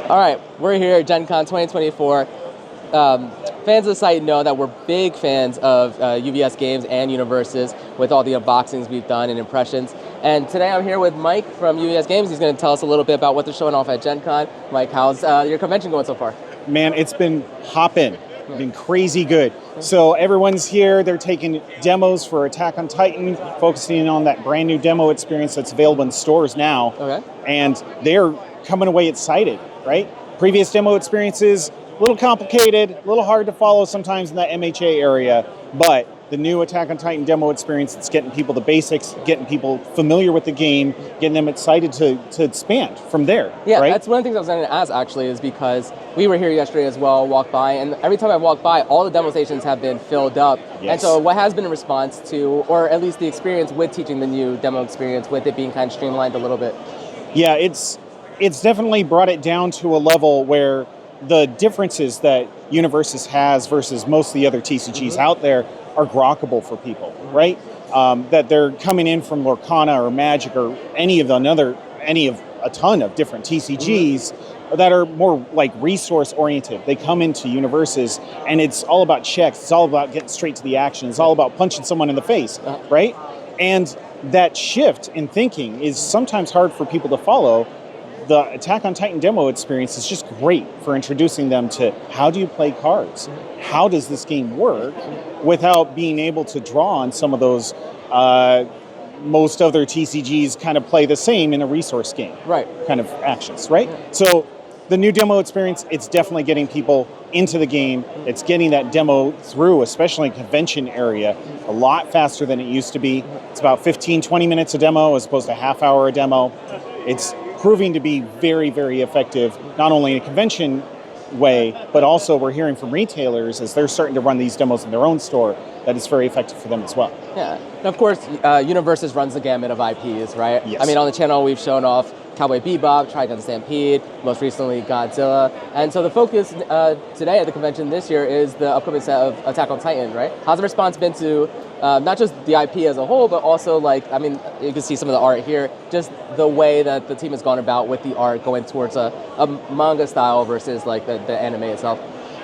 All right, we're here at Gen Con 2024. Fans of the site know that we're big fans of UVS games and UniVersus with all the unboxings we've done and impressions. And today I'm here with Mike from UVS Games. He's going to tell us a little bit about what they're showing off at Gen Con. Mike, how's your convention going so far? Man, it's been hopping. Been crazy good. So everyone's here. They're taking demos for Attack on Titan, focusing on that brand new demo experience that's available in stores now. Okay. And they're coming away excited, right? Previous demo experiences, a little complicated, a little hard to follow sometimes in that MHA area, but the new Attack on Titan demo experience, it's getting people the basics, getting people familiar with the game, getting them excited to expand from there. Yeah, right? That's one of the things I was going to ask actually, is because we were here yesterday as well, walked by, and every time I walk by, all the demo stations have been filled up. Yes. And so what has been a response to, or at least the experience with teaching the new demo experience, with it being kind of streamlined a little bit? Yeah, it's definitely brought it down to a level where the differences that UniVersus has versus most of the other TCGs out there are grokkable for people, right? That they're coming in from Lorcana or Magic or any of a ton of different TCGs that are more like resource oriented. They come into UniVersus and it's all about checks. It's all about getting straight to the action. It's all about punching someone in the face, right? And that shift in thinking is sometimes hard for people to follow. The Attack on Titan demo experience is just great for introducing them to how do you play cards? How does this game work without being able to draw on some of those most other TCGs kind of play the same in a resource game kind of actions, right? So the new demo experience, it's definitely getting people into the game. It's getting that demo through, especially in convention area, a lot faster than it used to be. It's about 15, 20 minutes a demo as opposed to a half hour a demo. It's proving to be very, very effective, not only in a convention way, but also we're hearing from retailers as they're starting to run these demos in their own store that it's very effective for them as well. Yeah, and of course, UniVersus runs the gamut of IPs, right? Yes. I mean, on the channel we've shown off Cowboy Bebop, Trigun Stampede, most recently Godzilla, and so the focus today at the convention this year is the upcoming set of Attack on Titan, right? How's the response been to not just the IP as a whole, but also like, I mean, you can see some of the art here, just the way that the team has gone about with the art going towards a manga style versus like the anime itself?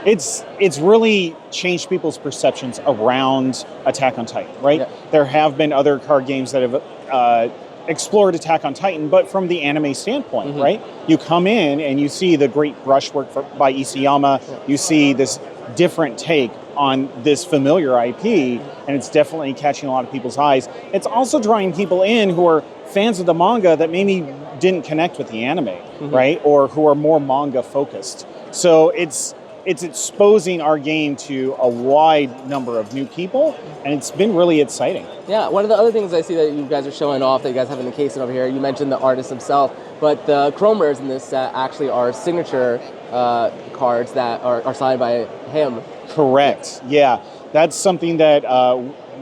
It's really changed people's perceptions around Attack on Titan, right? Yeah. There have been other card games that have explored Attack on Titan, but from the anime standpoint, right? You come in and you see the great brushwork by Isayama, you see this different take on this familiar IP, and it's definitely catching a lot of people's eyes. It's also drawing people in who are fans of the manga that maybe didn't connect with the anime, right? Or who are more manga focused. So it's exposing our game to a wide number of new people, and it's been really exciting. Yeah, one of the other things I see that you guys are showing off that you guys have in the case over here, you mentioned the artist himself, but the chrome rares in this set actually are signature cards that are signed by him. Correct, yeah. That's something that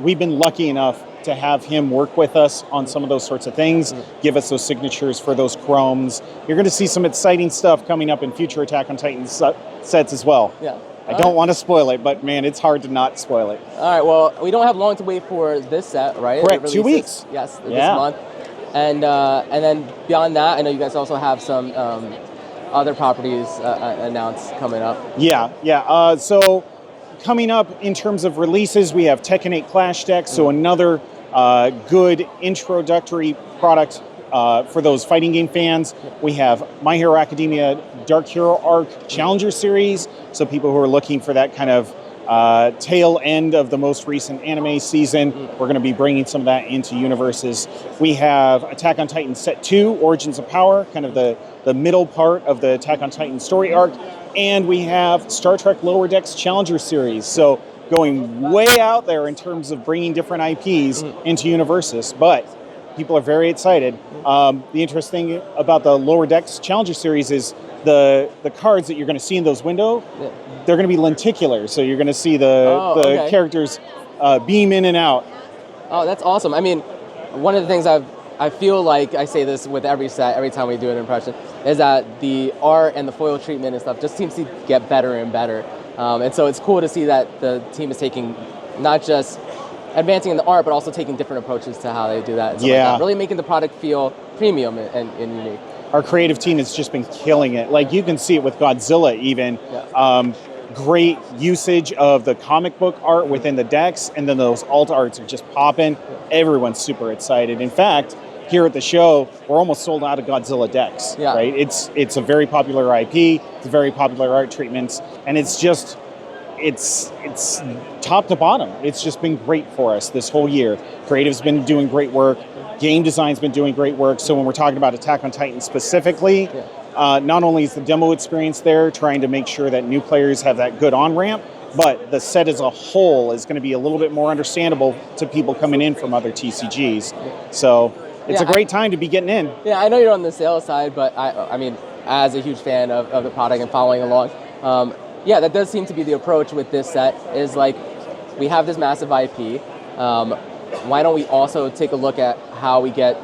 we've been lucky enough to have him work with us on some of those sorts of things, give us those signatures for those chromes. You're going to see some exciting stuff coming up in future Attack on Titan sets as well. Yeah. I don't want to spoil it, but man, it's hard to not spoil it. All right, well, we don't have long to wait for this set, right? Correct, 2 weeks. Yes, this month. And then beyond that, I know you guys also have some other properties announced coming up. Yeah. So coming up in terms of releases, we have Tekken 8 Clash Deck, so another good introductory product for those fighting game fans. We have My Hero Academia Dark Hero Arc Challenger Series, so people who are looking for that kind of tail end of the most recent anime season. We're going to be bringing some of that into UniVersus. We have Attack on Titan Set 2, Origins of Power, kind of the middle part of the Attack on Titan story arc. And we have Star Trek Lower Decks Challenger Series. So going way out there in terms of bringing different IPs into UniVersus, but people are very excited. The interesting thing about the Lower Decks Challenger Series is the cards that you're going to see in those windows, they're going to be lenticular. So you're going to see the characters beam in and out. Oh, that's awesome. I mean, one of the things I feel like I say this with every set, every time we do an impression, is that the art and the foil treatment and stuff just seems to get better and better. And so it's cool to see that the team is taking not just advancing in the art, but also taking different approaches to how they do that. And so like that, really making the product feel premium and unique. our creative team has just been killing it. Like you can see it with Godzilla even. Yeah. Great usage of the comic book art within the decks, and then those alt arts are just popping. Everyone's super excited. In fact, here at the show, we're almost sold out of Godzilla decks. Yeah. Right? It's a very popular IP. It's very popular art treatments, and it's top to bottom. It's just been great for us this whole year. Creative's been doing great work. Game design's been doing great work. So when we're talking about Attack on Titan specifically, not only is the demo experience there, trying to make sure that new players have that good on-ramp, but the set as a whole is going to be a little bit more understandable to people coming in from other TCGs. So it's a great time to be getting in. Yeah, I know you're on the sales side, but I mean, as a huge fan of the product and following along, that does seem to be the approach with this set, is like, we have this massive IP. Why don't we also take a look at how we get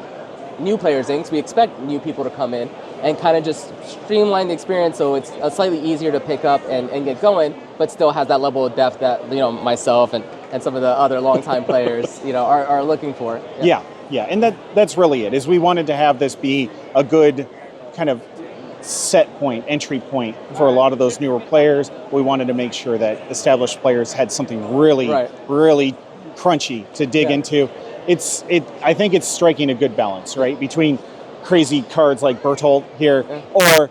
new players in? Because we expect new people to come in, and kind of just streamline the experience so it's slightly easier to pick up and get going, but still has that level of depth that myself and some of the other longtime players are looking for. Yeah, and that's really it. Is we wanted to have this be a good kind of entry point for a lot of those newer players. We wanted to make sure that established players had something really crunchy to dig into. I think it's striking a good balance, right, between crazy cards like Bertolt here, or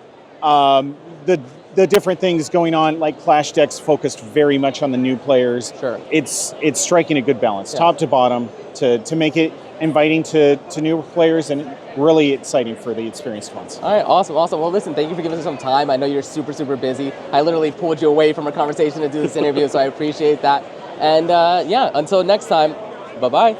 the different things going on, like Clash decks focused very much on the new players. Sure. It's striking a good balance, top to bottom, to make it inviting to new players and really exciting for the experienced ones. All right, awesome. Well, listen, thank you for giving us some time. I know you're super, super busy. I literally pulled you away from a conversation to do this interview, so I appreciate that. And until next time, bye-bye.